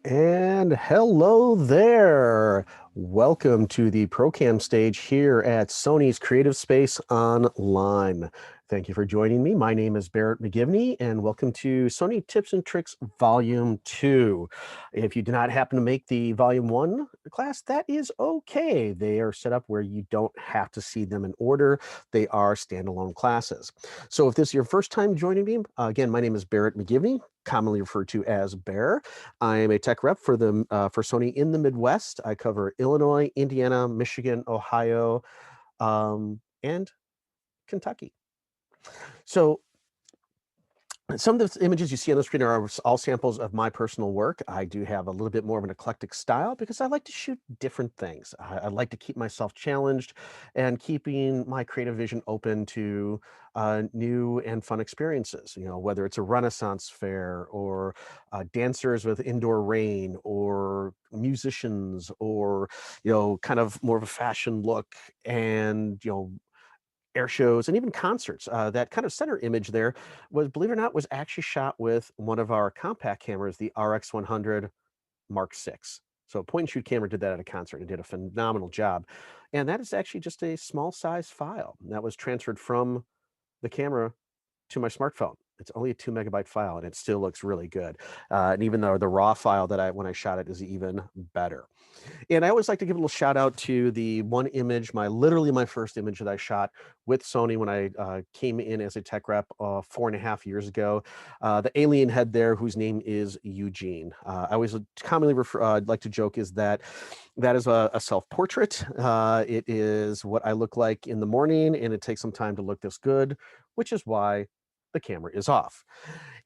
And hello there. Welcome to the ProCam stage here at Sony's Creative Space Online. Thank you for joining me. My name is Barrett McGivney, and welcome to Sony Tips and Tricks Volume 2. If you do not happen to make the Volume 1 class, that is okay. They are set up where you don't have to see them in order. They are standalone classes. So if this is your first time joining me, again, my name is Barrett McGivney, commonly referred to as Bear. I am a tech rep for Sony in the Midwest. I cover Illinois, Indiana, Michigan, Ohio, and Kentucky. So some of the images you see on the screen are all samples of my personal work. I do have a little bit more of an eclectic style because I like to shoot different things. I like to keep myself challenged and keeping my creative vision open to new and fun experiences. You know, whether it's a Renaissance fair or dancers with indoor rain or musicians or, kind of more of a fashion look and, air shows and even concerts. That kind of center image there was, believe it or not, was actually shot with one of our compact cameras, the RX100 Mark VI. So a point and shoot camera did that at a concert and did a phenomenal job. And that is actually just a small size file that was transferred from the camera to my smartphone. It's only a 2 megabyte file and it still looks really good. And even though the raw file when I shot it is even better. And I always like to give a little shout out to the one image, literally my first image that I shot with Sony when I came in as a tech rep 4.5 years ago. The alien head there, whose name is Eugene. I always commonly like to joke is that is a self-portrait. It is what I look like in the morning, and it takes some time to look this good, which is why the camera is off.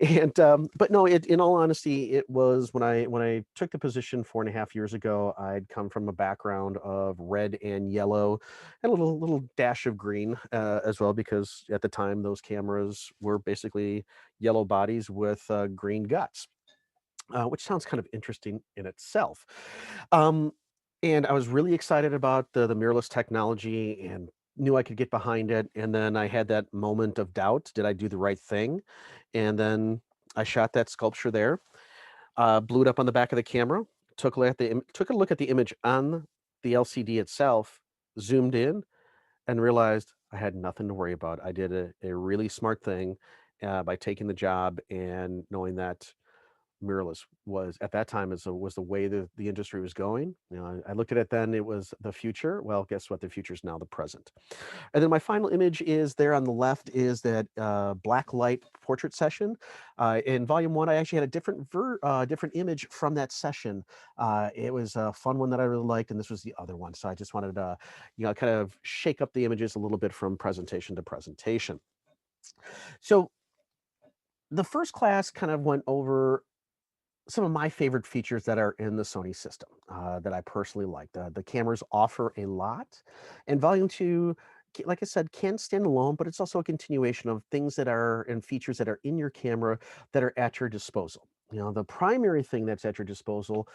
And but no, in all honesty, it was when I took the position 4.5 years ago. I'd come from a background of red and yellow, and a little dash of green as well, because at the time those cameras were basically yellow bodies with green guts, which sounds kind of interesting in itself. Um, and I was really excited about the mirrorless technology and knew I could get behind it. And then I had that moment of doubt. Did I do the right thing? And then I shot that sculpture there, blew it up on the back of the camera, took a look at the image on the LCD itself, zoomed in, and realized I had nothing to worry about. I did a really smart thing by taking the job and knowing that mirrorless was at that time was the way the industry was going. I looked at it then, it was the future. Well, guess what? The future is now the present. And then my final image is there on the left is that black light portrait session. In volume one, I actually had a different image from that session. It was a fun one that I really liked, and this was the other one. So I just wanted to, kind of shake up the images a little bit from presentation to presentation. So the first class kind of went over some of my favorite features that are in the Sony system that I personally like. The cameras offer a lot, and Volume 2, like I said, can stand alone, but it's also a continuation of things that are and features that are in your camera that are at your disposal. The primary thing that's at your disposal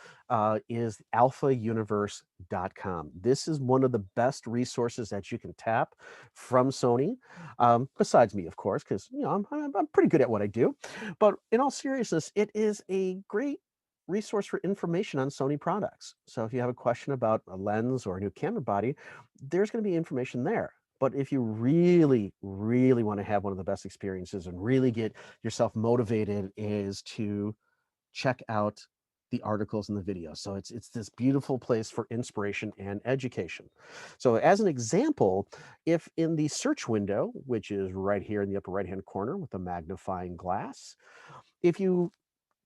is alphauniverse.com. This is one of the best resources that you can tap from Sony, besides me, of course, because I'm pretty good at what I do. But in all seriousness, it is a great resource for information on Sony products. So if you have a question about a lens or a new camera body, there's going to be information there. But if you really, really want to have one of the best experiences and really get yourself motivated, is to check out the articles and the videos. So it's this beautiful place for inspiration and education. So as an example, if in the search window, which is right here in the upper right-hand corner with the magnifying glass, if you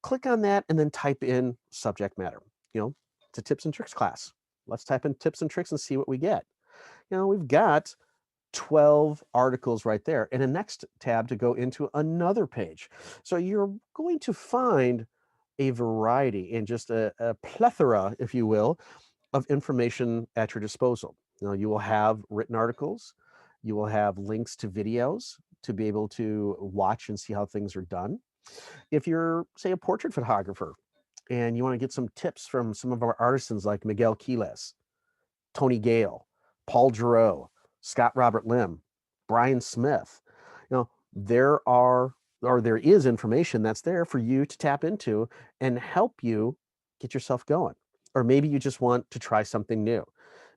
click on that and then type in subject matter, it's a tips and tricks class. Let's type in tips and tricks and see what we get. We've got 12 articles right there and a next tab to go into another page. So you're going to find a variety and just a plethora, if you will, of information at your disposal. You will have written articles, you will have links to videos to be able to watch and see how things are done. If you're, say, a portrait photographer and you want to get some tips from some of our artisans like Miguel Quiles, Tony Gale, Paul Giroux, Scott Robert Lim, Brian Smith, there is information that's there for you to tap into and help you get yourself going. Or maybe you just want to try something new.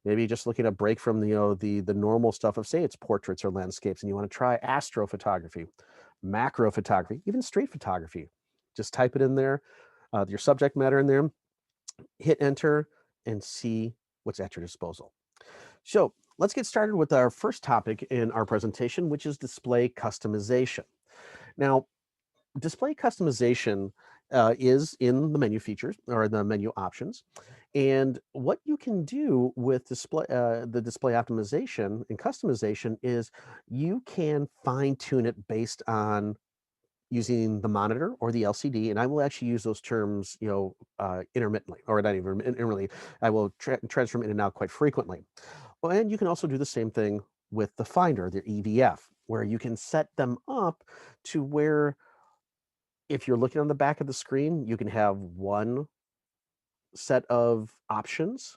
Maybe you're just looking at a break from the normal stuff of, say, it's portraits or landscapes, and you want to try astrophotography, macro photography, even street photography. Just type it in there, your subject matter in there, hit enter, and see what's at your disposal. So let's get started with our first topic in our presentation, which is display customization. Now, display customization is in the menu features or the menu options. And what you can do with the display optimization and customization is you can fine tune it based on using the monitor or the LCD. And I will actually use those terms, intermittently, or not even intermittently. I will transform in and out quite frequently. Well, and you can also do the same thing with the Finder, the EVF, where you can set them up to where if you're looking on the back of the screen, you can have one set of options.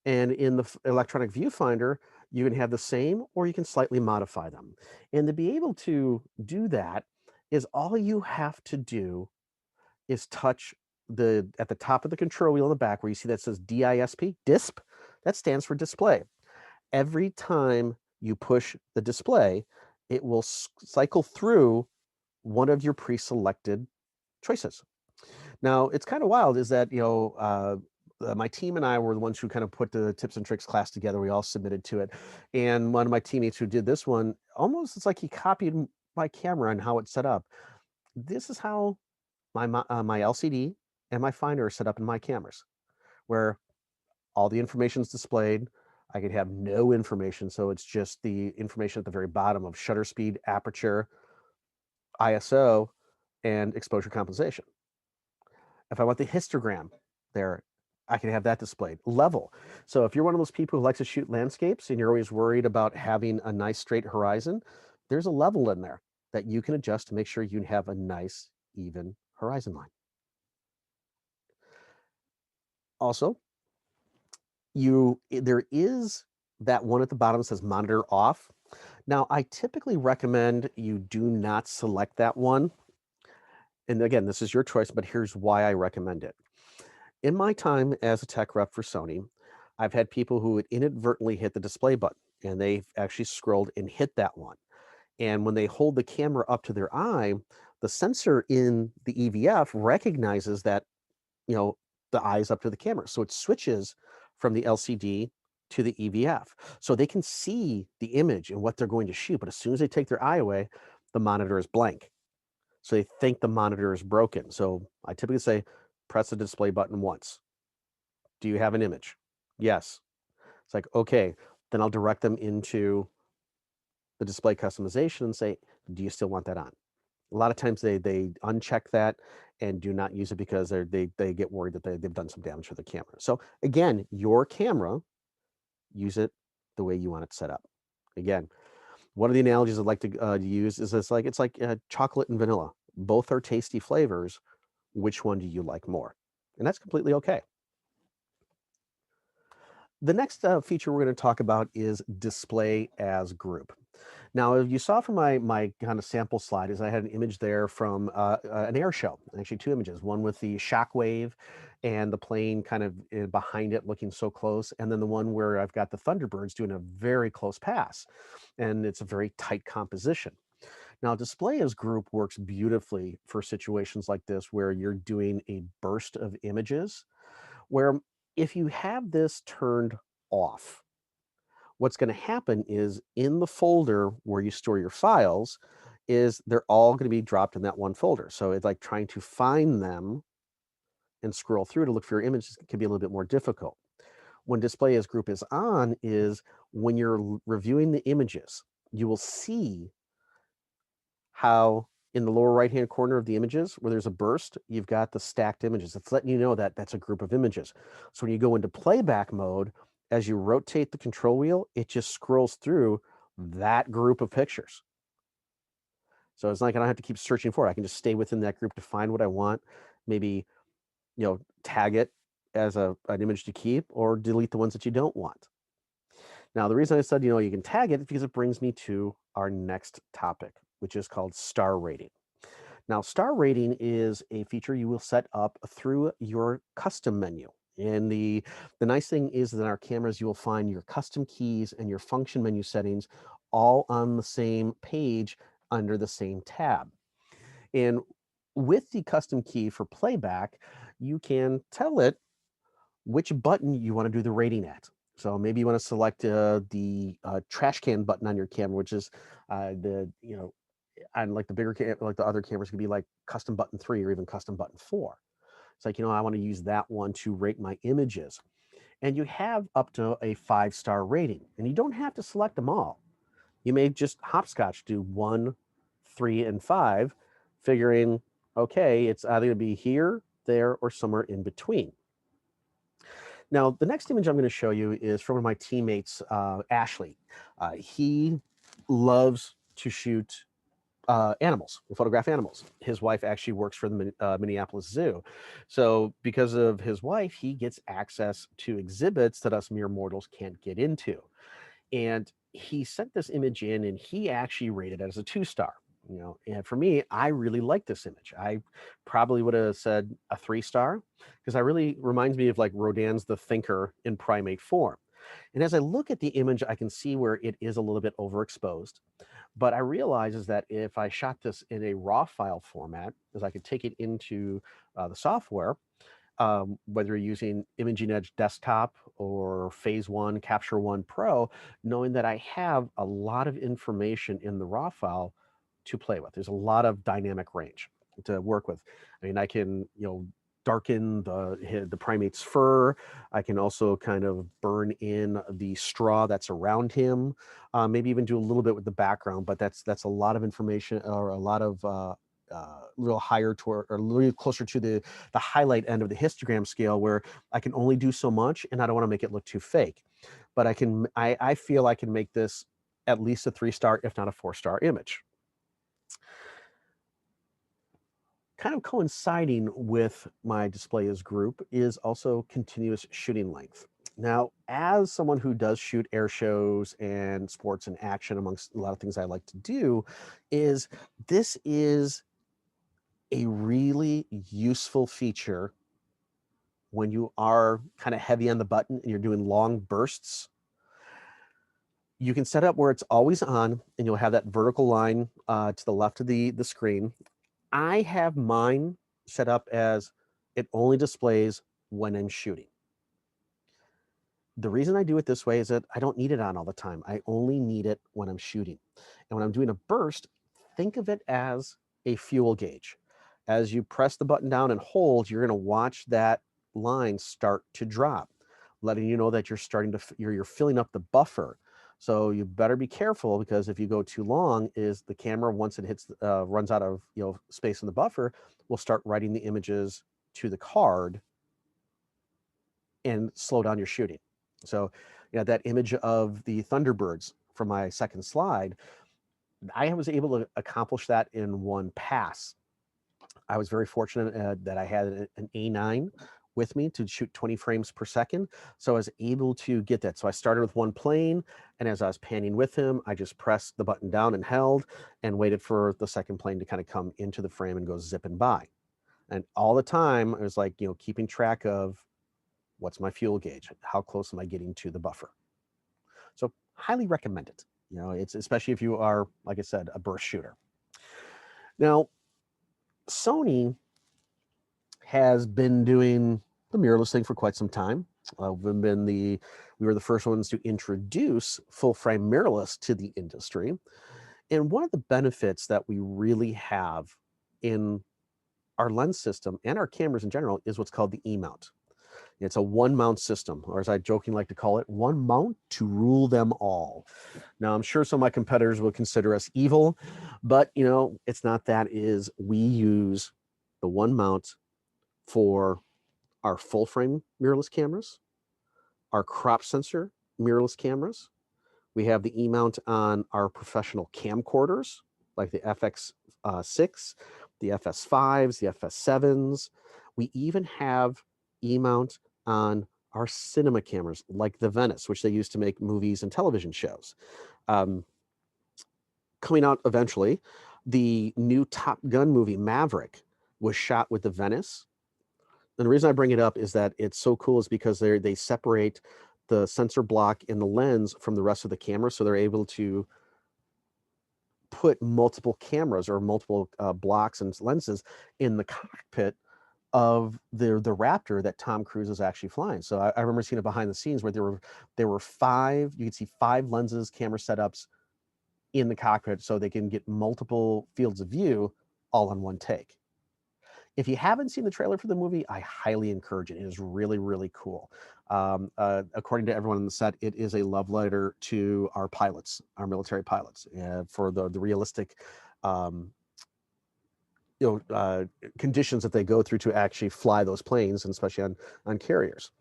And in the electronic viewfinder, you can have the same or you can slightly modify them. And to be able to do that is all you have to do is touch at the top of the control wheel in the back where you see that says DISP, DISP, that stands for display. Every time you push the display, it will cycle through one of your pre-selected choices. Now, it's kind of wild is that, my team and I were the ones who kind of put the tips and tricks class together. We all submitted to it. And one of my teammates who did this one, almost it's like he copied my camera and how it's set up. This is how my LCD and my Finder are set up in my cameras, where all the information is displayed. I could have no information. So it's just the information at the very bottom of shutter speed, aperture, ISO, and exposure compensation. If I want the histogram there, I can have that displayed. Level. So if you're one of those people who likes to shoot landscapes and you're always worried about having a nice straight horizon, there's a level in there that you can adjust to make sure you have a nice, even horizon line. Also, there is that one at the bottom that says monitor off. Now, I typically recommend you do not select that one. And again, this is your choice, but here's why I recommend it. In my time as a tech rep for Sony, I've had people who would inadvertently hit the display button and they've actually scrolled and hit that one. And when they hold the camera up to their eye, the sensor in the EVF recognizes that, the eye is up to the camera. So it switches from the LCD to the EVF. So they can see the image and what they're going to shoot. But as soon as they take their eye away, the monitor is blank. So they think the monitor is broken. So I typically say, press the display button once. Do you have an image? Yes. It's like, okay, then I'll direct them into the display customization and say, do you still want that on? A lot of times they uncheck that and do not use it because they get worried that they've done some damage to the camera. So again, your camera, use it the way you want it set up. Again, one of the analogies I'd like to use is it's like chocolate and vanilla. Both are tasty flavors. Which one do you like more? And that's completely okay. The next feature we're going to talk about is display as group. Now, you saw from my kind of sample slide is I had an image there from an air show, actually two images, one with the shockwave and the plane kind of behind it looking so close, and then the one where I've got the Thunderbirds doing a very close pass, and it's a very tight composition. Now, display as group works beautifully for situations like this where you're doing a burst of images, where if you have this turned off, what's going to happen is in the folder where you store your files is they're all going to be dropped in that one folder. So it's like trying to find them and scroll through to look for your images can be a little bit more difficult. When display as group is on is when you're reviewing the images, you will see how in the lower right hand corner of the images where there's a burst, you've got the stacked images. It's letting you know that that's a group of images. So when you go into playback mode, as you rotate the control wheel, it just scrolls through that group of pictures. So it's like I don't have to keep searching for it. I can just stay within that group to find what I want, maybe, tag it as an image to keep or delete the ones that you don't want. Now, the reason I said, you can tag it is because it brings me to our next topic, which is called star rating. Now, star rating is a feature you will set up through your custom menu. And the nice thing is that in our cameras, you will find your custom keys and your function menu settings all on the same page under the same tab. And with the custom key for playback, you can tell it which button you want to do the rating at. So maybe you want to select the trash can button on your camera, which is the, on like the like the other cameras could be like custom button 3 or even custom button 4. It's like, I want to use that one to rate my images. And you have up to a 5-star rating, and you don't have to select them all. You may just hopscotch, do 1, 3, and 5, figuring, okay, it's either going to be here, there, or somewhere in between. Now, the next image I'm going to show you is from one of my teammates, Ashley. He loves to shoot animals, photograph animals. His wife actually works for the Minneapolis Zoo. So because of his wife, he gets access to exhibits that us mere mortals can't get into. And he sent this image in and he actually rated it as a 2-star. And for me, I really like this image. I probably would have said a 3-star because I really reminds me of like Rodin's The Thinker in primate form. And as I look at the image, I can see where it is a little bit overexposed. But I realize is that if I shot this in a raw file format, is I could take it into the software, whether you're using Imaging Edge Desktop or Phase 1, Capture One Pro, knowing that I have a lot of information in the raw file to play with. There's a lot of dynamic range to work with. I mean, I can, darken the primate's fur. I can also kind of burn in the straw that's around him. Maybe even do a little bit with the background, but that's a lot of information or a lot of little higher toward or a little closer to the highlight end of the histogram scale where I can only do so much and I don't want to make it look too fake. But I feel I can make this at least a 3-star, if not a 4-star image. Kind of coinciding with my display as group is also continuous shooting length. Now, as someone who does shoot air shows and sports and action, amongst a lot of things I like to do, this is a really useful feature when you are kind of heavy on the button and you're doing long bursts. You can set up where it's always on and you'll have that vertical line to the left of the screen. I have mine set up as it only displays when I'm shooting. The reason I do it this way is that I don't need it on all the time. I only need it when I'm shooting. And when I'm doing a burst, think of it as a fuel gauge. As you press the button down and hold, you're going to watch that line start to drop, letting you know that you're filling up the buffer. So you better be careful because if you go too long, is the camera once it runs out of space in the buffer, will start writing the images to the card and slow down your shooting. So that image of the Thunderbirds from my second slide, I was able to accomplish that in one pass. I was very fortunate that I had an A9 with me to shoot 20 frames per second. So I was able to get that. So I started with one plane, and as I was panning with him, I just pressed the button down and held and waited for the second plane to kind of come into the frame and go zipping by. And all the time, I was like, keeping track of what's my fuel gauge? How close am I getting to the buffer? So highly recommend it. It's especially if you are, like I said, a burst shooter. Now, Sony has been doing the mirrorless thing for quite some time. We were the first ones to introduce full frame mirrorless to the industry. And one of the benefits that we really have in our lens system and our cameras in general is what's called the E-mount. It's a one mount system, or as I jokingly like to call it, one mount to rule them all. Now, I'm sure some of my competitors will consider us evil, but it's not that. We use the one mount for our full frame mirrorless cameras, our crop sensor mirrorless cameras. We have the E-mount on our professional camcorders, like the FX6, the FS5s, the FS7s. We even have E-mount on our cinema cameras, like the Venice, which they use to make movies and television shows. Coming out eventually, The new Top Gun movie, Maverick, was shot with the Venice. And the reason I bring it up is that it's so cool is because they separate the sensor block and the lens from the rest of the camera, so they're able to put multiple cameras or multiple blocks and lenses in the cockpit of the Raptor that Tom Cruise is actually flying. So I remember seeing it behind the scenes where there were five, you could see five lenses, camera setups in the cockpit, so they can get multiple fields of view all in one take. If you haven't seen the trailer for the movie, I highly encourage it. It is really, really cool. According to everyone on the set, it is a love letter to our pilots, our military pilots, for the realistic um, conditions that they go through to actually fly those planes, and especially on carriers.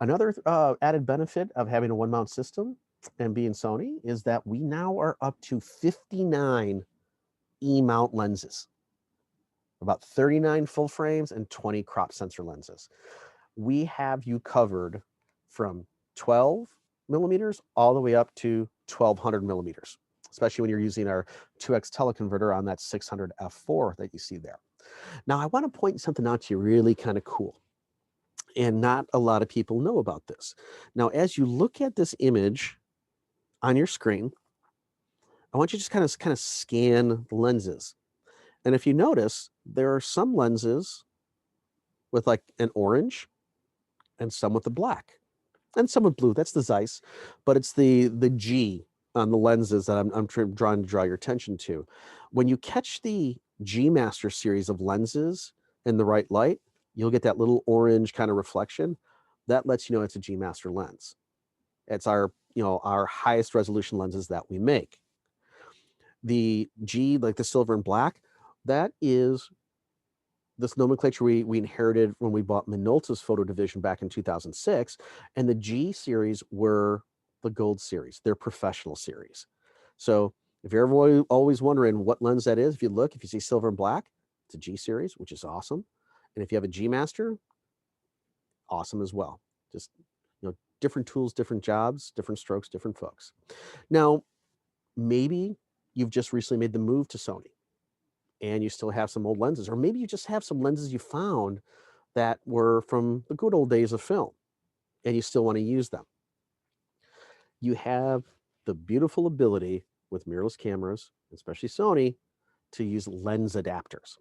Another added benefit of having a one-mount system and being Sony is that we now are up to 59 E-mount lenses, about 39 full frames and 20 crop sensor lenses. We have you covered from 12 millimeters all the way up to 1200 millimeters, especially when you're using our 2x teleconverter on that 600 f4 that you see there. Now, I want to point something out to you really kind of cool, and not a lot of people know about this. Now, as you look at this image on your screen, I want you to just kind of scan the lenses. And if you notice, there are some lenses with like an orange and some with the black and some with blue. That's the Zeiss, but it's the G on the lenses that I'm trying to draw your attention to. When you catch the G Master series of lenses in the right light, you'll get that little orange kind of reflection. That lets you know it's a G Master lens. It's our highest resolution lenses that we make. The G, like the silver and black, that is this nomenclature we inherited when we bought Minolta's photo division back in 2006, and the G series were the gold series, their professional series. So if you're ever always wondering what lens that is, if you see silver and black, it's a G series, which is awesome. And if you have a G Master, awesome as well. Just, different tools, different jobs, different strokes, different folks. Now, maybe you've just recently made the move to Sony and you still have some old lenses, or maybe you just have some lenses you found that were from the good old days of film and you still want to use them. You have the beautiful ability with mirrorless cameras, especially Sony, to use lens adapters.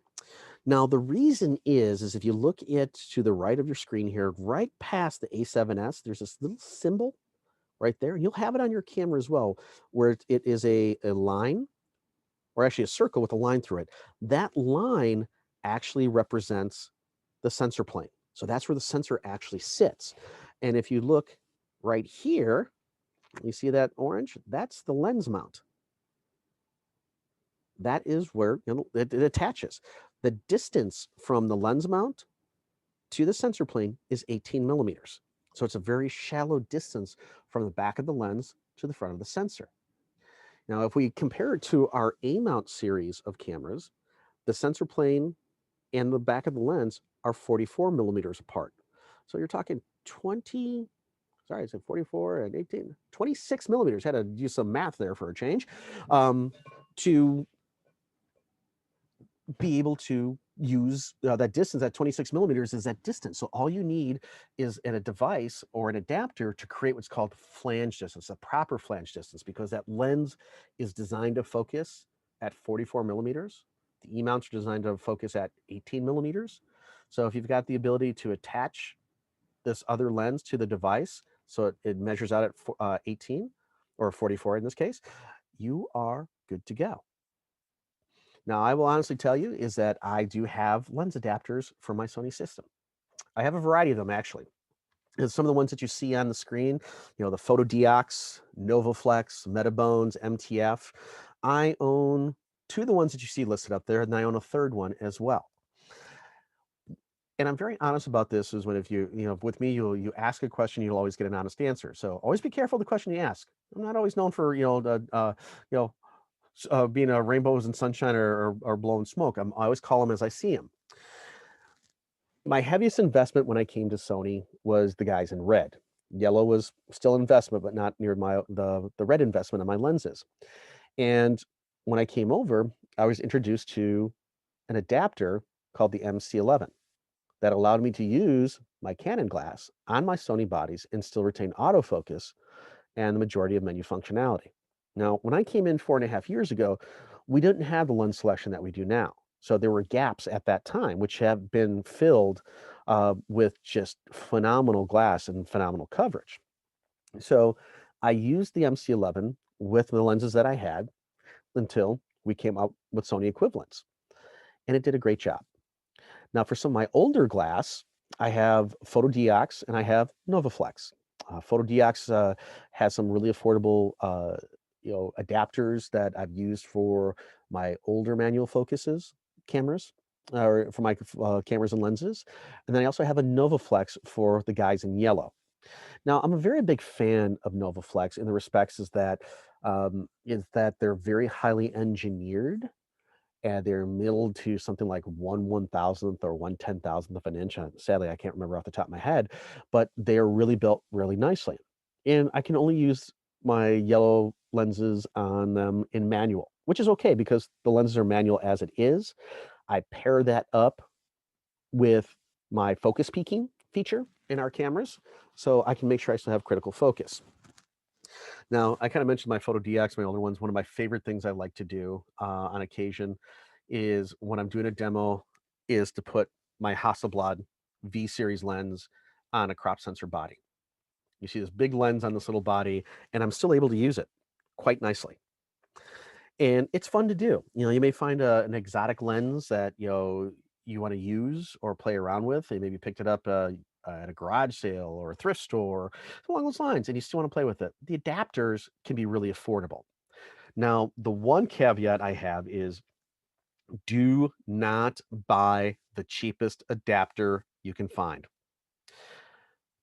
Now, the reason is if you look to the right of your screen here, right past the A7S, there's this little symbol right there, and you'll have it on your camera as well, where it is a line, or actually a circle with a line through it. That line actually represents the sensor plane. So that's where the sensor actually sits. And if you look right here, you see that orange? That's the lens mount. That is where it attaches. The distance from the lens mount to the sensor plane is 18 millimeters. So it's a very shallow distance from the back of the lens to the front of the sensor. Now, if we compare it to our A-mount series of cameras, the sensor plane and the back of the lens are 44 millimeters apart. So you're talking 44 and 18, 26 millimeters. Had to use some math there for a change, to be able to use that distance. At 26 millimeters is that distance. So all you need is a device or an adapter to create what's called flange distance, a proper flange distance, because that lens is designed to focus at 44 millimeters. The E-mounts are designed to focus at 18 millimeters. So if you've got the ability to attach this other lens to the device, so it measures out at 18 or 44 in this case, you are good to go. Now, I will honestly tell you is that I do have lens adapters for my Sony system. I have a variety of them, actually. And some of the ones that you see on the screen, the Photodiox, Novaflex, Metabones, MTF. I own two of the ones that you see listed up there, and I own a third one as well. And I'm very honest about this, is when if with me, you ask a question, you'll always get an honest answer. So always be careful of the question you ask. I'm not always known for, being a rainbows and sunshine or blowing smoke. I always call them as I see them. My heaviest investment when I came to Sony was the guys in red. Yellow was still an investment, but not near the red investment of my lenses. And when I came over, I was introduced to an adapter called the MC11 that allowed me to use my Canon glass on my Sony bodies and still retain autofocus and the majority of menu functionality. Now, when I came in 4.5 years ago, we didn't have the lens selection that we do now. So there were gaps at that time, which have been filled with just phenomenal glass and phenomenal coverage. So I used the MC11 with the lenses that I had until we came out with Sony equivalents, and it did a great job. Now, for some of my older glass, I have Photodiox and I have Novaflex. Photodiox has some really affordable, adapters that I've used for my older manual focuses cameras, or for my cameras and lenses. And then I also have a Novaflex for the guys in yellow. Now, I'm a very big fan of Novaflex in the respects is that they're very highly engineered and they're milled to something like 1/1000th or 1/10,000th of an inch. Sadly, I can't remember off the top of my head, but they are really built really nicely. And I can only use my yellow lenses on them in manual, which is okay because the lenses are manual as it is. I pair that up with my focus peaking feature in our cameras, so I can make sure I still have critical focus. Now, I kind of mentioned my Photo DX, my older ones. One of my favorite things I like to do on occasion is when I'm doing a demo is to put my Hasselblad V series lens on a crop sensor body. You see this big lens on this little body, and I'm still able to use it quite nicely. And it's fun to do. You may find an exotic lens that you want to use or play around with. And maybe you picked it up at a garage sale or a thrift store, along those lines, and you still want to play with it. The adapters can be really affordable. Now, the one caveat I have is do not buy the cheapest adapter you can find,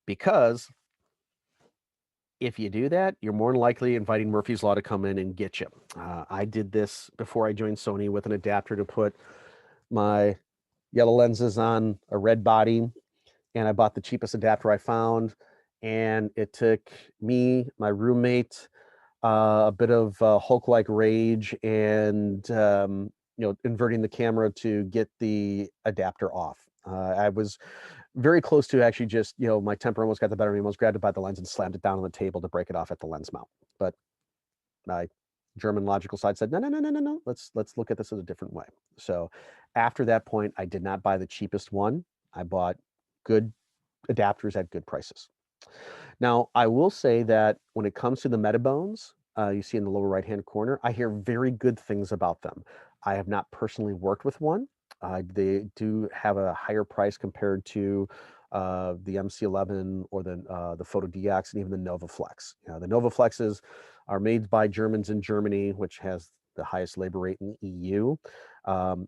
because if you do that, you're more than likely inviting Murphy's Law to come in and get you. I did this before I joined Sony with an adapter to put my yellow lenses on a red body, and I bought the cheapest adapter I found. And it took me, my roommate, a bit of Hulk-like rage, and inverting the camera to get the adapter off. I was very close to actually just, my temper almost got the better of me. I almost grabbed it by the lens and slammed it down on the table to break it off at the lens mount. But my German logical side said, no, no, no, no, no, no. Let's look at this as a different way. So after that point, I did not buy the cheapest one. I bought good adapters at good prices. Now, I will say that when it comes to the Metabones, you see in the lower right-hand corner, I hear very good things about them. I have not personally worked with one. They do have a higher price compared to the MC11 or the Photo DX and even the Novaflex. The Novaflexes are made by Germans in Germany, which has the highest labor rate in the EU.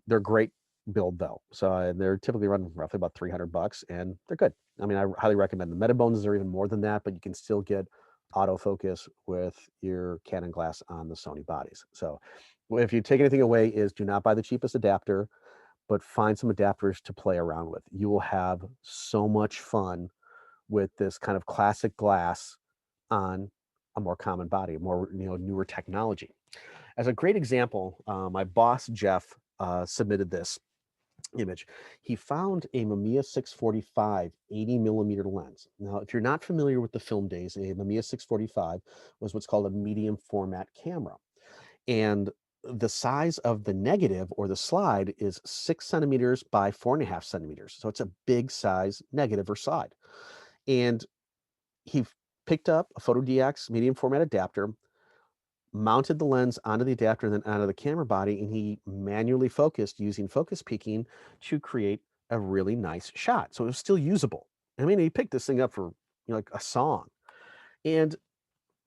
They're great build though. So they're typically run roughly about $300 and they're good. I mean, I highly recommend them. Metabones are even more than that, but you can still get autofocus with your Canon glass on the Sony bodies. So if you take anything away is do not buy the cheapest adapter, but find some adapters to play around with. You will have so much fun with this kind of classic glass on a more common body, a more newer technology. As a great example, my boss, Jeff, submitted this image. He found a Mamiya 645 80 millimeter lens. Now, if you're not familiar with the film days, a Mamiya 645 was what's called a medium format camera. And the size of the negative or the slide is 6 centimeters by 4.5 centimeters. So it's a big size negative or slide. And he picked up a Photo DX medium format adapter, mounted the lens onto the adapter and then onto the camera body, and he manually focused using focus peaking to create a really nice shot. So it was still usable. I mean, he picked this thing up for like a song. And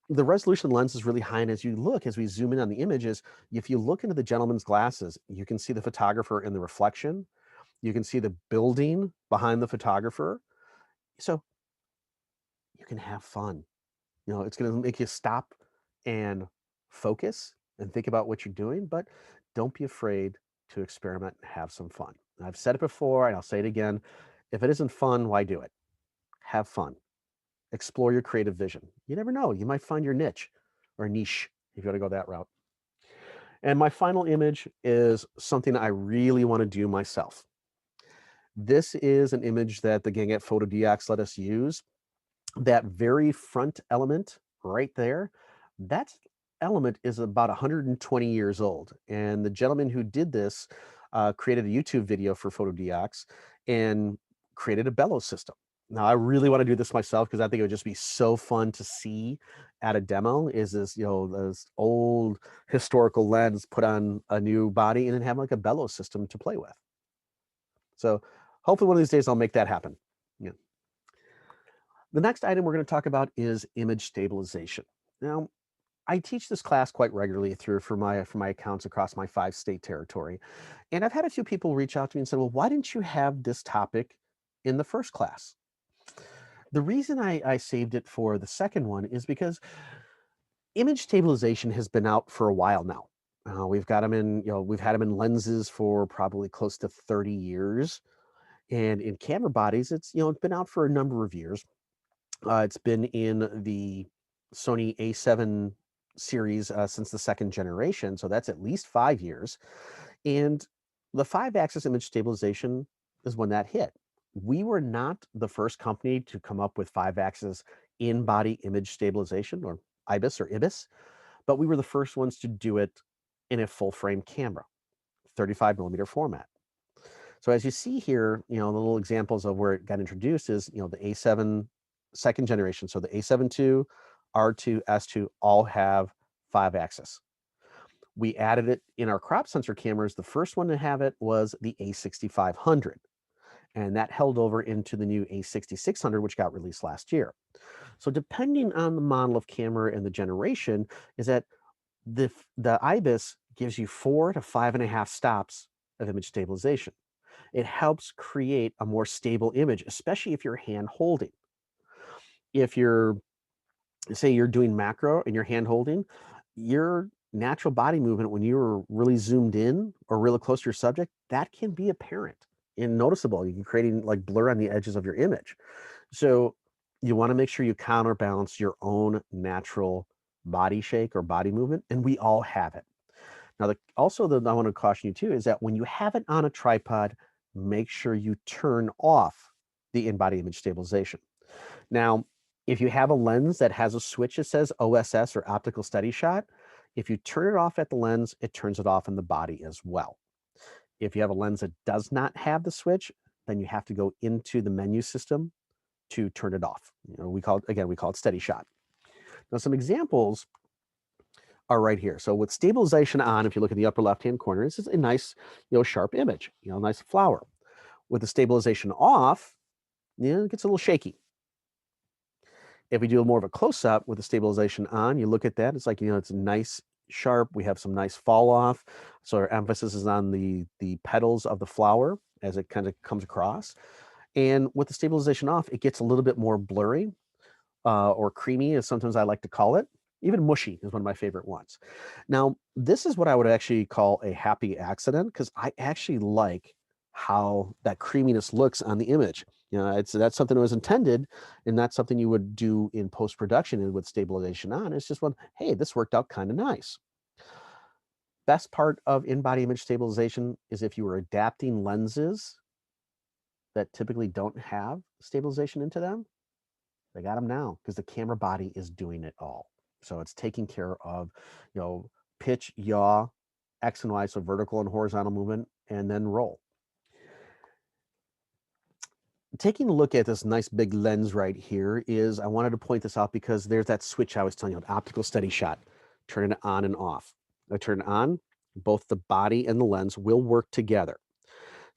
the resolution of the lens is really high. And as we zoom in on the images, if you look into the gentleman's glasses, you can see the photographer in the reflection. You can see the building behind the photographer. So you can have fun. It's going to make you stop and focus and think about what you're doing, but don't be afraid to experiment and have some fun. I've said it before and I'll say it again. If it isn't fun, why do it? Have fun. Explore your creative vision. You never know. You might find your niche or niche if you want to go that route. And my final image is something I really want to do myself. This is an image that the gang at PhotoDX let us use. That very front element right there, that element is about 120 years old. And the gentleman who did this created a YouTube video for PhotoDX and created a bellows system. Now, I really want to do this myself because I think it would just be so fun to see at a demo. Is this, this old historical lens put on a new body and then have like a bellows system to play with. So hopefully one of these days I'll make that happen. Yeah. The next item we're going to talk about is image stabilization. Now, I teach this class quite regularly for my accounts across my 5-state territory. And I've had a few people reach out to me and said, well, why didn't you have this topic in the first class? The reason I saved it for the second one is because image stabilization has been out for a while now. We've got them in, we've had them in lenses for probably close to 30 years. And in camera bodies, it's been out for a number of years. It's been in the Sony A7 series since the second generation, so that's at least 5 years. And the 5-axis image stabilization is when that hit. We were not the first company to come up with 5-axis in-body image stabilization, or IBIS or IBIS, but we were the first ones to do it in a full-frame camera, 35mm format. So as you see here, the little examples of where it got introduced is, the A7 second generation. So the A7 II, R2, S2 all have 5-axis. We added it in our crop sensor cameras. The first one to have it was the A6500, and that held over into the new A6600, which got released last year. So depending on the model of camera and the generation, is that the IBIS gives you 4 to 5.5 stops of image stabilization. It helps create a more stable image, especially if you're hand holding. If say you're doing macro and you're hand holding, your natural body movement when you're really zoomed in or really close to your subject, that can be apparent and noticeable. You can creating like blur on the edges of your image. So you want to make sure you counterbalance your own natural body shake or body movement, and we all have it. Now, I want to caution you too is that when you have it on a tripod, make sure you turn off the in-body image stabilization. Now, if you have a lens that has a switch that says OSS or optical steady shot, if you turn it off at the lens, it turns it off in the body as well. If you have a lens that does not have the switch, then you have to go into the menu system to turn it off. We call it steady shot. Now, some examples are right here. So with stabilization on, if you look at the upper left-hand corner, this is a nice, sharp image, nice flower. With the stabilization off, it gets a little shaky. If we do more of a close-up with the stabilization on, you look at that, it's like, it's nice, sharp. We have some nice fall off. So our emphasis is on the petals of the flower as it kind of comes across. And with the stabilization off, it gets a little bit more blurry or creamy, as sometimes I like to call it. Even mushy is one of my favorite ones. Now, this is what I would actually call a happy accident because I actually like how that creaminess looks on the image. That's something that was intended, and that's something you would do in post-production and with stabilization on. It's just hey, this worked out kind of nice. Best part of in-body image stabilization is if you were adapting lenses that typically don't have stabilization into them, they got them now because the camera body is doing it all. So it's taking care of, pitch, yaw, X and Y, so vertical and horizontal movement, and then roll. Taking a look at this nice big lens right here I wanted to point this out because there's that switch I was telling you, optical steady shot, turn it on and off. I turn it on, both the body and the lens will work together.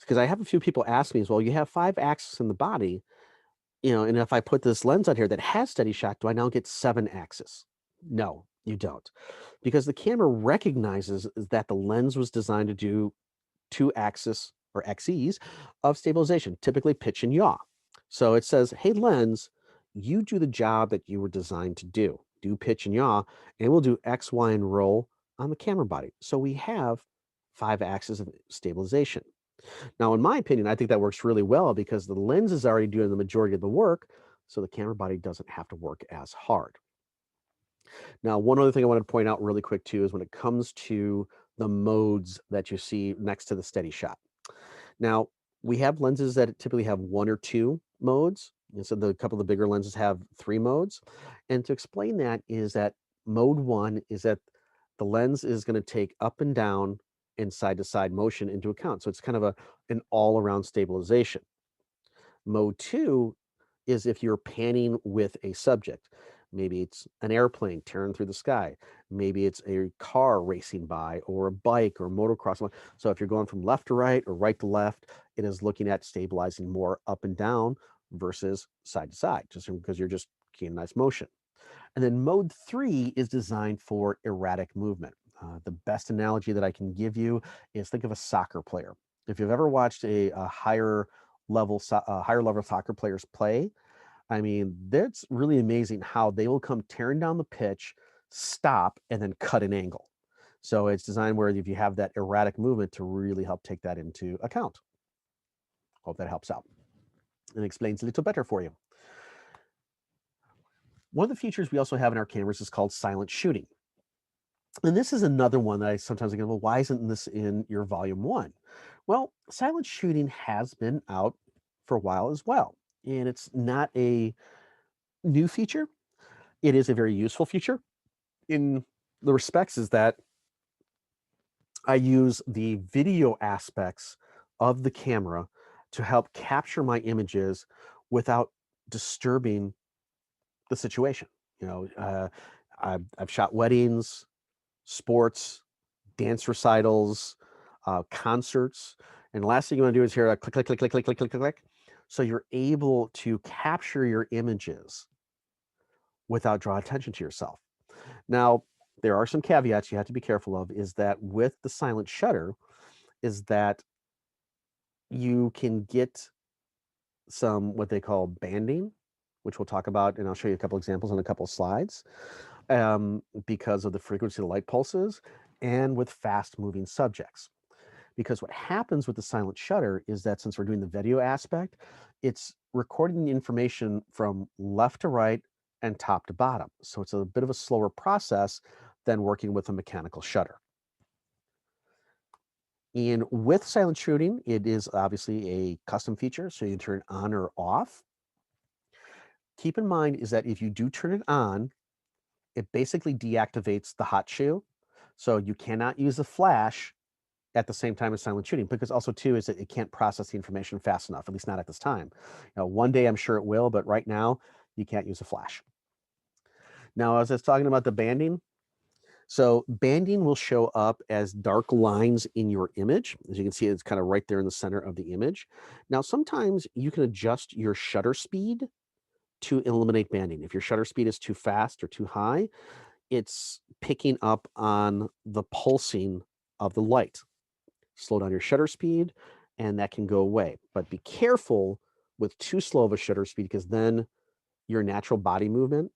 Because I have a few people ask me as well, you have 5 axes in the body, and if I put this lens on here that has steady shot, do I now get 7 axes? No, you don't. Because the camera recognizes that the lens was designed to do 2 axis or XEs of stabilization, typically pitch and yaw. So it says, hey, lens, you do the job that you were designed to do. Do pitch and yaw, and we'll do X, Y, and roll on the camera body. So we have 5 axes of stabilization. Now, in my opinion, I think that works really well because the lens is already doing the majority of the work, so the camera body doesn't have to work as hard. Now, one other thing I want to point out really quick too is when it comes to the modes that you see next to the steady shot. Now, we have lenses that typically have one or two modes. And so the couple of the bigger lenses have three modes. And to explain that is that mode one is that the lens is going to take up and down and side to side motion into account. So it's kind of an all around stabilization. Mode two is if you're panning with a subject. Maybe it's an airplane tearing through the sky. Maybe it's a car racing by or a bike or motocross. So if you're going from left to right or right to left, it is looking at stabilizing more up and down versus side to side, just because you're just keying nice motion. And then mode three is designed for erratic movement. The best analogy that I can give you is think of a soccer player. If you've ever watched a higher level soccer players play, I mean, that's really amazing how they will come tearing down the pitch, stop, and then cut an angle. So it's designed where if you have that erratic movement to really help take that into account. Hope that helps out and explains a little better for you. One of the features we also have in our cameras is called silent shooting. And this is another one that I sometimes go, well, why isn't this in your volume one? Well, silent shooting has been out for a while as well. And it's not a new feature. It is a very useful feature in the respects is that I use the video aspects of the camera to help capture my images without disturbing the situation. You know, I've shot weddings, sports, dance recitals, concerts, and the last thing you want to do is hear a click, click, click, click, click, click, click, click, click. So you're able to capture your images without draw attention to yourself. Now, there are some caveats you have to be careful of, is that with the silent shutter, is that you can get some what they call banding, which we'll talk about, and I'll show you a couple examples on a couple slides, because of the frequency of the light pulses and with fast moving subjects. Because what happens with the silent shutter is that since we're doing the video aspect, it's recording the information from left to right and top to bottom. So it's a bit of a slower process than working with a mechanical shutter. And with silent shooting, it is obviously a custom feature, so you can turn it on or off. Keep in mind is that if you do turn it on, it basically deactivates the hot shoe. So you cannot use the flash at the same time as silent shooting, because also too is that it can't process the information fast enough, at least not at this time. One day I'm sure it will, but right now you can't use a flash. Now, as I was talking about the banding, so banding will show up as dark lines in your image. As you can see, it's kind of right there in the center of the image. Now, sometimes you can adjust your shutter speed to eliminate banding. If your shutter speed is too fast or too high, it's picking up on the pulsing of the light. Slow down your shutter speed, and that can go away. But be careful with too slow of a shutter speed, because then your natural body movement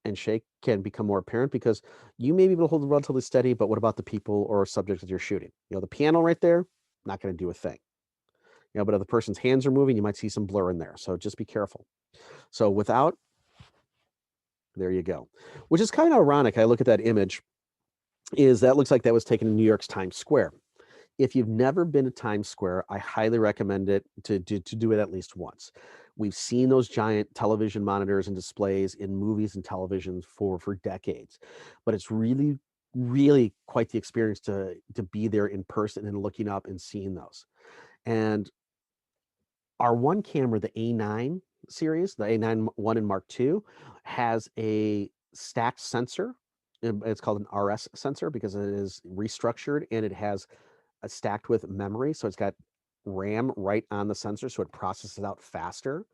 and shake can become more apparent, because you may be able to hold it relatively steady, but what about the people or subjects that you're shooting? The piano right there, not going to do a thing. But if the person's hands are moving, you might see some blur in there. So just be careful. So without, there you go. Which is kind of ironic. I look at that image, is that looks like that was taken in New York's Times Square. If you've never been to Times Square, I highly recommend it to do it at least once. We've seen those giant television monitors and displays in movies and television for decades, but it's really, really quite the experience to be there in person and looking up and seeing those. And our one camera, the A9 series, the A9 1 and Mark II, has a stacked sensor. It's called an RS sensor because it is restructured, and it has stacked with memory. So it's got RAM right on the sensor, so it processes out faster.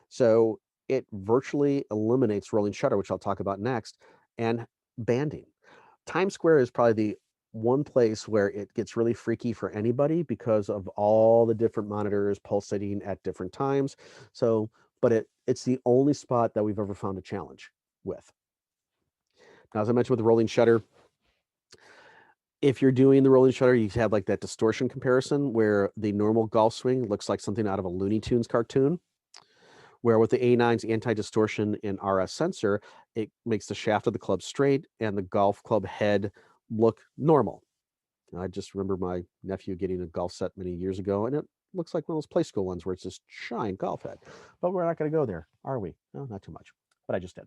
So it virtually eliminates rolling shutter, which I'll talk about next, and banding. Times Square is probably the one place where it gets really freaky for anybody because of all the different monitors pulsating at different times. So, but it's the only spot that we've ever found a challenge with. Now, as I mentioned with the rolling shutter, if you're doing the rolling shutter, you have like that distortion comparison where the normal golf swing looks like something out of a Looney Tunes cartoon, where with the A9's anti-distortion and RS sensor, it makes the shaft of the club straight and the golf club head look normal. I just remember my nephew getting a golf set many years ago, and it looks like one of those play school ones where it's this giant golf head. But we're not going to go there, are we? No, not too much. But I just did.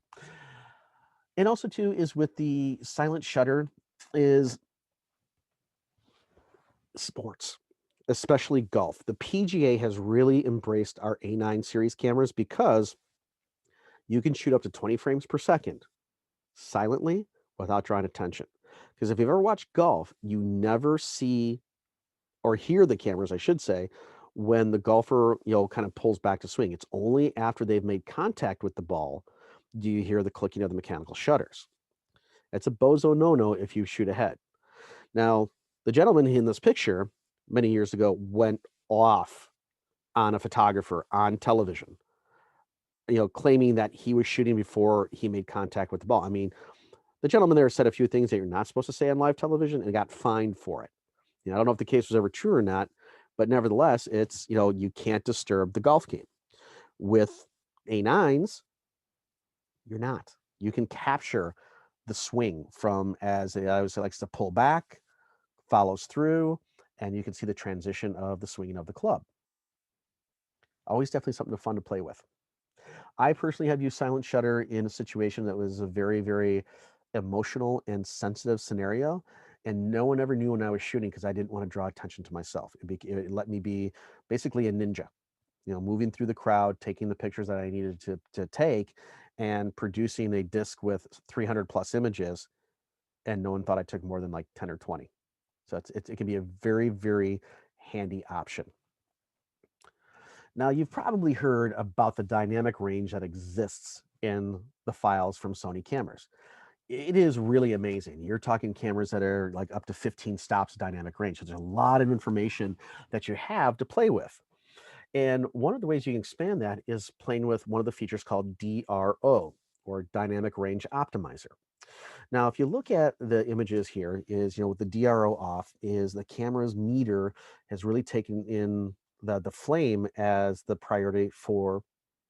And also too is with the silent shutter is sports, especially golf. The PGA has really embraced our A9 series cameras because you can shoot up to 20 frames per second silently without drawing attention. Because if you've ever watched golf, you never see or hear the cameras, I should say, when the golfer, kind of pulls back to swing. It's only after they've made contact with the ball do you hear the clicking of the mechanical shutters. It's a bozo no-no if you shoot ahead. Now, the gentleman in this picture many years ago went off on a photographer on television, claiming that he was shooting before he made contact with the ball. I mean, the gentleman there said a few things that you're not supposed to say on live television and got fined for it. I don't know if the case was ever true or not, but nevertheless, it's, you can't disturb the golf game. With A9s, you're not. You can capture the swing from, as I always say, likes to pull back, follows through, and you can see the transition of the swinging of the club. Always definitely something fun to play with. I personally have used silent shutter in a situation that was a very, very emotional and sensitive scenario, and no one ever knew when I was shooting because I didn't want to draw attention to myself. It let me be basically a ninja, moving through the crowd, taking the pictures that I needed to take, and producing a disc with 300 plus images, and no one thought I took more than like 10 or 20. So it can be a very, very handy option. Now, you've probably heard about the dynamic range that exists in the files from Sony cameras. It is really amazing. You're talking cameras that are like up to 15 stops dynamic range. So there's a lot of information that you have to play with. And one of the ways you can expand that is playing with one of the features called DRO, or Dynamic Range Optimizer. Now, if you look at the images here, is, with the DRO off, is the camera's meter has really taken in the flame as the priority for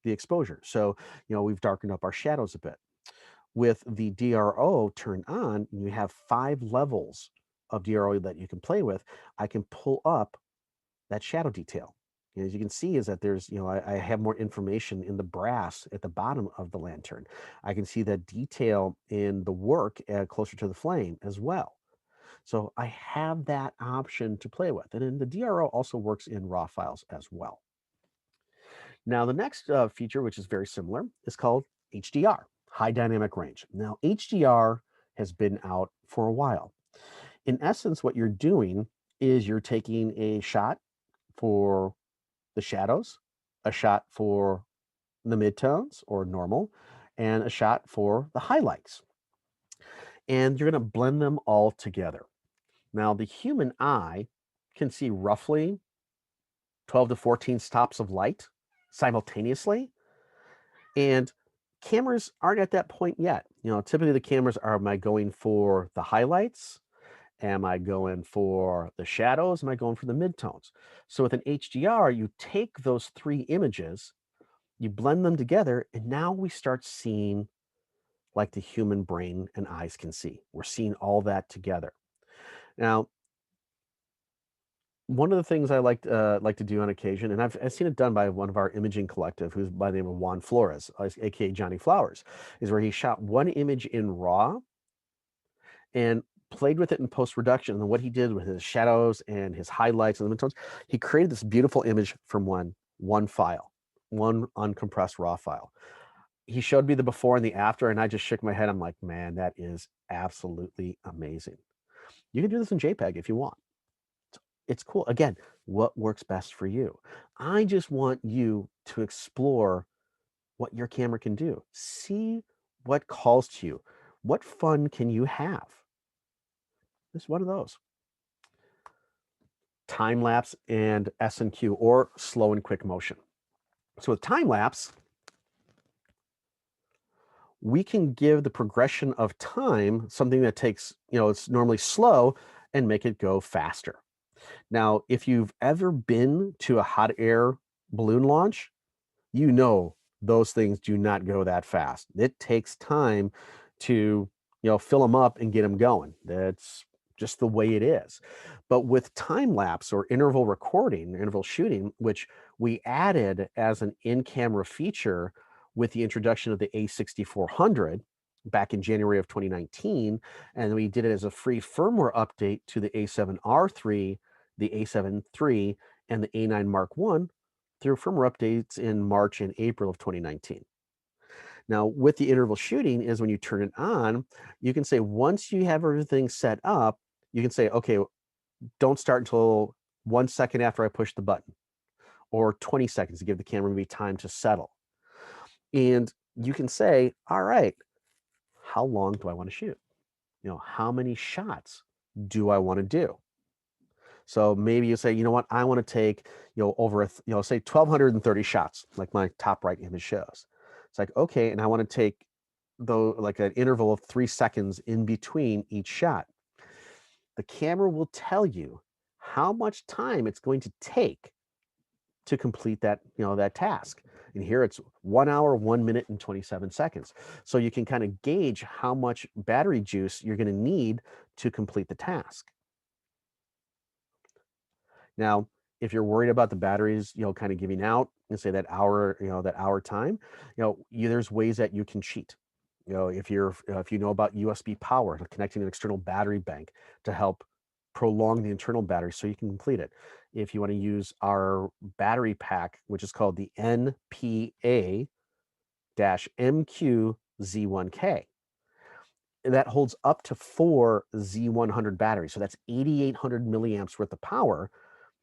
the exposure. So, we've darkened up our shadows a bit. With the DRO turned on, you have 5 levels of DRO that you can play with. I can pull up that shadow detail. As you can see is that there's, I have more information in the brass at the bottom of the lantern. I can see that detail in the work closer to the flame as well. So I have that option to play with. And then the DRO also works in RAW files as well. Now, the next feature, which is very similar, is called HDR, High Dynamic Range. Now, HDR has been out for a while. In essence, what you're doing is you're taking a shot for the shadows, a shot for the midtones or normal, and a shot for the highlights. And you're going to blend them all together. Now, the human eye can see roughly 12 to 14 stops of light simultaneously. And cameras aren't at that point yet. Typically the cameras are, am I going for the highlights? Am I going for the shadows? Am I going for the midtones? So with an HDR, you take those 3 images, you blend them together, and now we start seeing like the human brain and eyes can see. We're seeing all that together. Now, one of the things I like to do on occasion, and I've seen it done by one of our imaging collective, who's by the name of Juan Flores, aka Johnny Flowers, is where he shot one image in RAW and played with it in post-production. And what he did with his shadows and his highlights and the midtones, he created this beautiful image from one file, one uncompressed RAW file. He showed me the before and the after, and I just shook my head. I'm like, man, that is absolutely amazing. You can do this in JPEG if you want. It's cool. Again, what works best for you? I just want you to explore what your camera can do. See what calls to you. What fun can you have? This is one of those. Time lapse and S&Q, or slow and quick motion. So with time lapse, we can give the progression of time something that takes, it's normally slow, and make it go faster. Now, if you've ever been to a hot air balloon launch, those things do not go that fast. It takes time to, fill them up and get them going. That's just the way it is. But with time lapse or interval recording, interval shooting, which we added as an in-camera feature with the introduction of the A6400 back in January of 2019, and we did it as a free firmware update to the A7R3, the A7 III, and the A9 Mark I through firmware updates in March and April of 2019. Now, with the interval shooting is when you turn it on, you can say once you have everything set up, you can say, okay, don't start until 1 second after I push the button, or 20 seconds to give the camera maybe time to settle. And you can say, all right, how long do I want to shoot? How many shots do I want to do? So maybe you say, you know what, I want to take, over, say 1,230 shots, like my top right image shows. It's like, okay, and I want to take though like an interval of 3 seconds in between each shot. The camera will tell you how much time it's going to take to complete that, that task. And here it's 1 hour, 1 minute, and 27 seconds. So you can kind of gauge how much battery juice you're going to need to complete the task. Now, if you're worried about the batteries, kind of giving out and say that hour, that hour time, there's ways that you can cheat. If you know about USB power, connecting an external battery bank to help prolong the internal battery so you can complete it. If you want to use our battery pack, which is called the NPA-MQ-Z1K, that holds up to 4 Z100 batteries. So that's 8,800 milliamps worth of power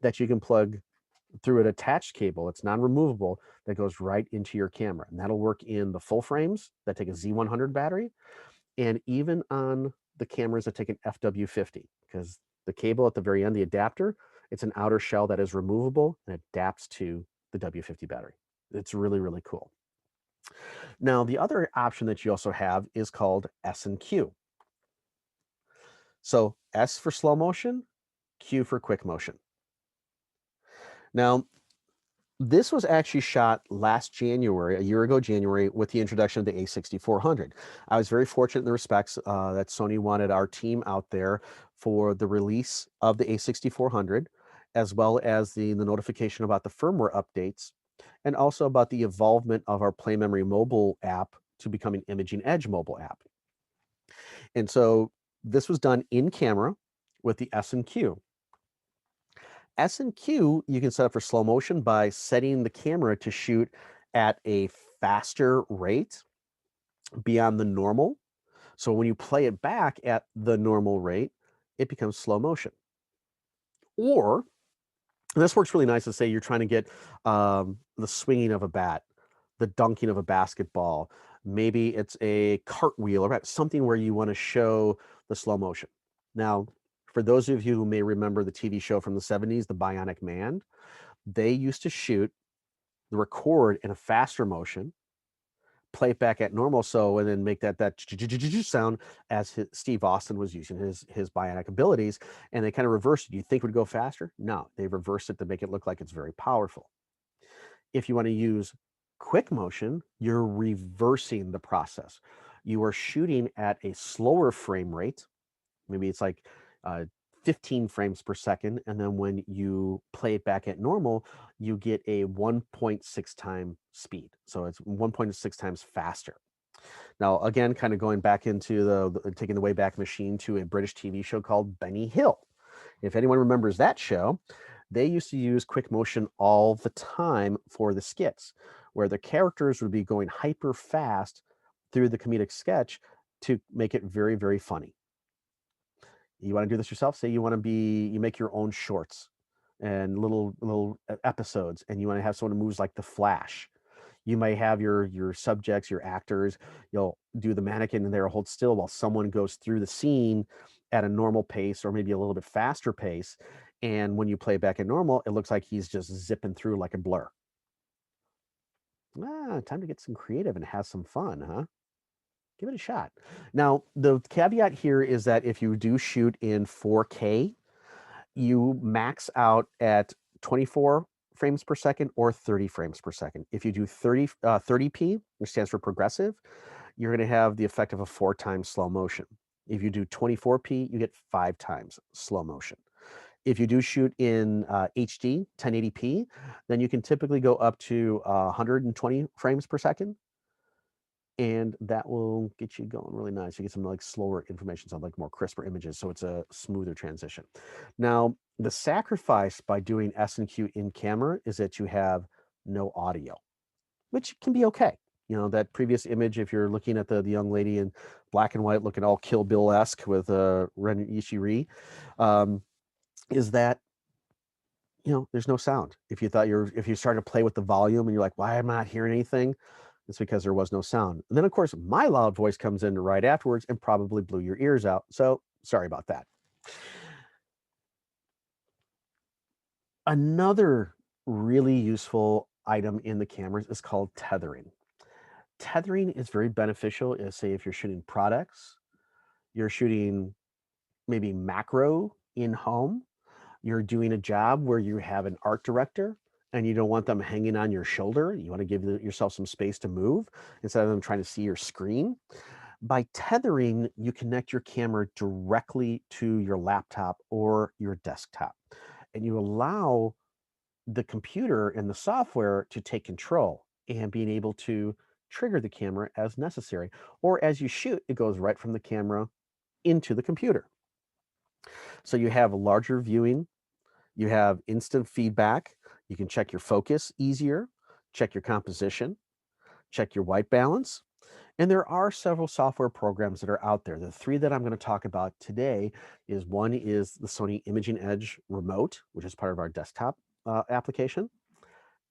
that you can plug through an attached cable. It's non-removable, that goes right into your camera. And that'll work in the full frames that take a Z100 battery, and even on the cameras that take an FW50, because the cable at the very end, the adapter, it's an outer shell that is removable and adapts to the W50 battery. It's really, really cool. Now, the other option that you also have is called S and Q. So S for slow motion, Q for quick motion. Now, this was actually shot last January, a year ago January, with the introduction of the A6400. I was very fortunate in the respects that Sony wanted our team out there for the release of the A6400, as well as the notification about the firmware updates, and also about the involvement of our Play Memory mobile app to becoming Imaging Edge mobile app. And so this was done in camera with the S and Q. S and Q you can set up for slow motion by setting the camera to shoot at a faster rate beyond the normal. So when you play it back at the normal rate, it becomes slow motion. Or, and this works really nice to say you're trying to get the swinging of a bat, the dunking of a basketball. Maybe it's a cartwheel or something where you want to show the slow motion. Now, for those of you who may remember the TV show from the 70s, The Bionic Man, they used to shoot the record in a faster motion, play it back at normal, and then make that sound as Steve Austin was using his bionic abilities, and they kind of reversed it. Do you think it would go faster? No, they reversed it to make it look like it's very powerful. If you want to use quick motion, you're reversing the process. You are shooting at a slower frame rate. Maybe it's like 15 frames per second. And then when you play it back at normal, you get a 1.6 times speed. So it's 1.6 times faster. Now, again, kind of going back into taking the Wayback Machine to a British TV show called Benny Hill. If anyone remembers that show, they used to use quick motion all the time for the skits, where the characters would be going hyper fast through the comedic sketch to make it very, very funny. You want to do this yourself? Say you make your own shorts and little episodes, and you want to have someone who moves like the Flash. You might have your subjects, your actors, you'll do the mannequin and they'll hold still while someone goes through the scene at a normal pace or maybe a little bit faster pace. And when you play back at normal, it looks like he's just zipping through like a blur. Time to get some creative and have some fun, huh? Give it a shot. Now, the caveat here is that if you do shoot in 4K, you max out at 24 frames per second or 30 frames per second. If you do 30p, which stands for progressive, you're going to have the effect of a 4 times slow motion. If you do 24p, you get 5 times slow motion. If you do shoot in HD, 1080p, then you can typically go up to 120 frames per second, and that will get you going really nice. You get some like slower information, so like more crisper images, so it's a smoother transition. Now, the sacrifice by doing S&Q in camera is that you have no audio, which can be okay. You know, that previous image, if you're looking at the young lady in black and white looking all Kill Bill-esque with Ren Ishii, is that, you know, there's no sound. If you started to play with the volume and you're like, why am I not hearing anything? It's because there was no sound. And then of course, my loud voice comes in right afterwards and probably blew your ears out. So sorry about that. Another really useful item in the cameras is called tethering. Tethering is very beneficial, say if you're shooting products, you're shooting maybe macro in home, you're doing a job where you have an art director and you don't want them hanging on your shoulder. You want to give yourself some space to move instead of them trying to see your screen. By tethering, you connect your camera directly to your laptop or your desktop, and you allow the computer and the software to take control and being able to trigger the camera as necessary. Or as you shoot, it goes right from the camera into the computer. So you have a larger viewing, you have instant feedback, you can check your focus easier, check your composition, check your white balance. And there are several software programs that are out there. The three that I'm going to talk about today is one is the Sony Imaging Edge Remote, which is part of our desktop application,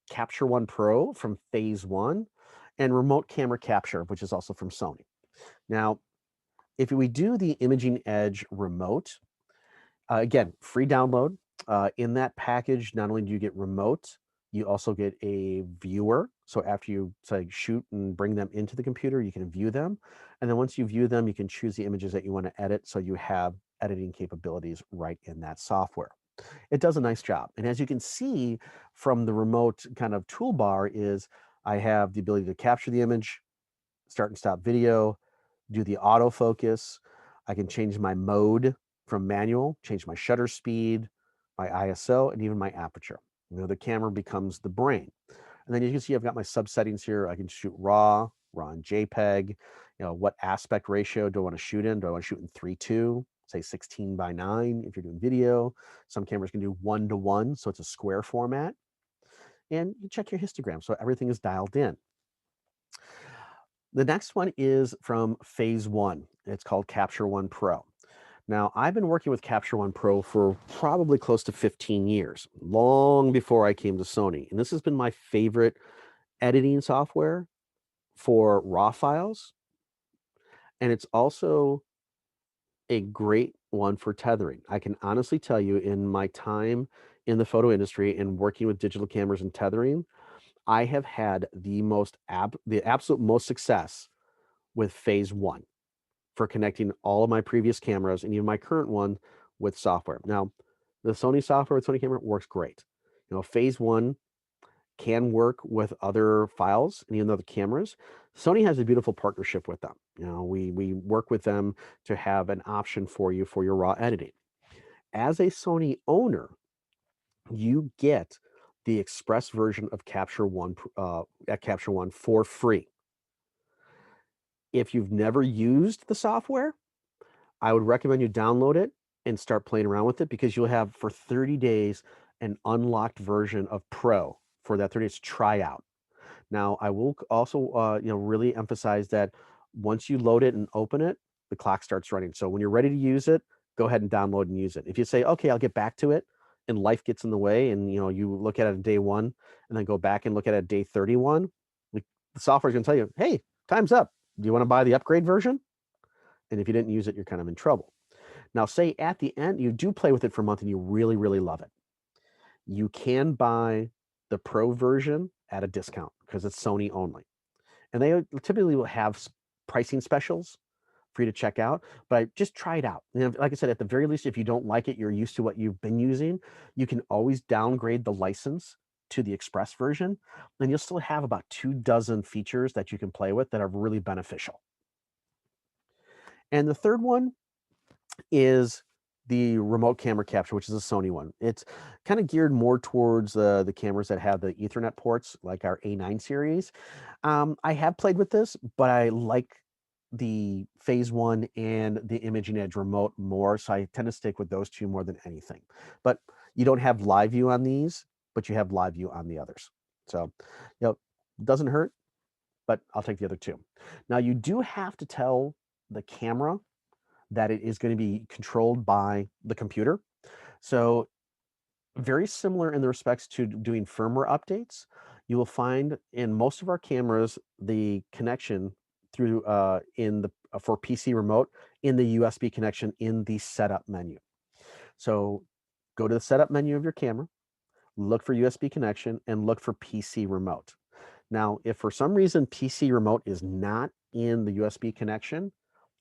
Capture One Pro from Phase One, and Remote Camera Capture, which is also from Sony. Now, if we do the Imaging Edge Remote, again, free download. In that package, not only do you get remote, you also get a viewer. So after you say shoot and bring them into the computer, you can view them. And then once you view them, you can choose the images that you want to edit. So you have editing capabilities right in that software. It does a nice job. And as you can see from the remote kind of toolbar is I have the ability to capture the image, start and stop video, do the autofocus. I can change my mode from manual, change my shutter speed, my ISO, and even my aperture. You know, the camera becomes the brain. And then you can see I've got my sub settings here. I can shoot RAW and JPEG. You know, what aspect ratio do I want to shoot in? Do I want to shoot in 3:2, say 16:9 if you're doing video? Some cameras can do 1:1, so it's a square format. And you check your histogram, so everything is dialed in. The next one is from Phase One. It's called Capture One Pro. Now, I've been working with Capture One Pro for probably close to 15 years, long before I came to Sony. And this has been my favorite editing software for RAW files. And it's also a great one for tethering. I can honestly tell you, in my time in the photo industry and working with digital cameras and tethering, I have had the absolute most success with Phase One for connecting all of my previous cameras and even my current one with software. Now, the Sony software with Sony camera works great. You know, Phase One can work with other files and even other cameras. Sony has a beautiful partnership with them. You know, we work with them to have an option for you for your raw editing. As a Sony owner, you get the express version of Capture One at Capture One for free. If you've never used the software, I would recommend you download it and start playing around with it, because you'll have for 30 days an unlocked version of Pro for that 30 days to try out. Now, I will also really emphasize that once you load it and open it, the clock starts running. So when you're ready to use it, go ahead and download and use it. If you say, okay, I'll get back to it, and life gets in the way, and you look at it on day one and then go back and look at it at day 31, the software is going to tell you, hey, time's up. Do you want to buy the upgrade version? And if you didn't use it, you're kind of in trouble. Now, say at the end, you do play with it for a month and you really, really love it. You can buy the Pro version at a discount because it's Sony only. And they typically will have pricing specials for you to check out, but just try it out. And like I said, at the very least, if you don't like it, you're used to what you've been using, you can always downgrade the license to the Express version, and you'll still have about 24 features that you can play with that are really beneficial. And the third one is the remote camera capture, which is a Sony one. It's kind of geared more towards the cameras that have the Ethernet ports, like our A9 series. I have played with this, but I like the Phase One and the Imaging Edge remote more, so I tend to stick with those two more than anything. But you don't have live view on these, but you have live view on the others. So, doesn't hurt, but I'll take the other two. Now, you do have to tell the camera that it is going to be controlled by the computer. So very similar in the respects to doing firmware updates. You will find in most of our cameras the connection through in the for PC remote in the USB connection in the setup menu. So go to the setup menu of your camera, look for USB connection, and look for PC remote. Now, if for some reason PC remote is not in the USB connection,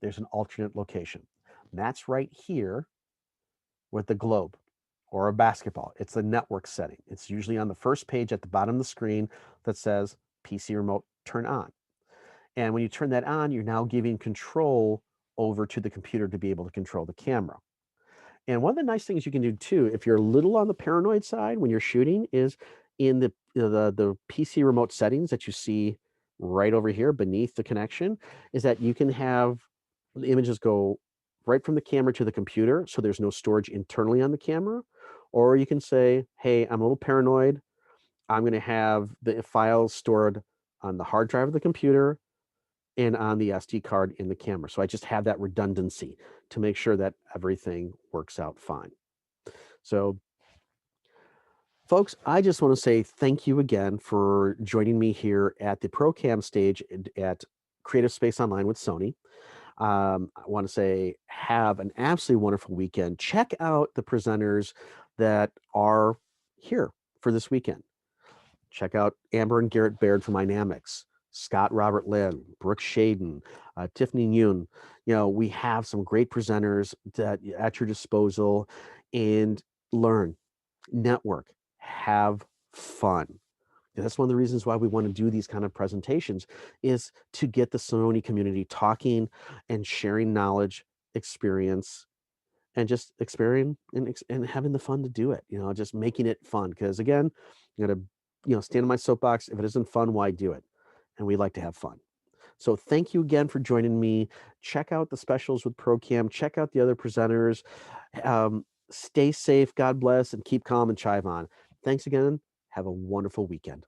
there's an alternate location. And that's right here with the globe or a basketball. It's the network setting. It's usually on the first page at the bottom of the screen that says PC remote turn on. And when you turn that on, you're now giving control over to the computer to be able to control the camera. And one of the nice things you can do too, if you're a little on the paranoid side when you're shooting, is in the PC remote settings that you see right over here beneath the connection, is that you can have the images go right from the camera to the computer, so there's no storage internally on the camera. Or you can say, hey, I'm a little paranoid. I'm going to have the files stored on the hard drive of the computer and on the SD card in the camera. So I just have that redundancy to make sure that everything works out fine. So, folks, I just want to say thank you again for joining me here at the ProCam stage at Creative Space Online with Sony. I want to say have an absolutely wonderful weekend. Check out the presenters that are here for this weekend. Check out Amber and Garrett Baird from Dynamics, Scott Robert Lynn, Brooke Shaden, Tiffany Yoon. We have some great presenters that at your disposal, and learn, network, have fun. And that's one of the reasons why we want to do these kind of presentations, is to get the Sony community talking and sharing knowledge, experience, and just experiencing and having the fun to do it, just making it fun. Because again, you got to, stand on my soapbox. If it isn't fun, why do it? And we like to have fun. So thank you again for joining me. Check out the specials with ProCam. Check out the other presenters. Stay safe, God bless, and keep calm and chive on. Thanks again. Have a wonderful weekend.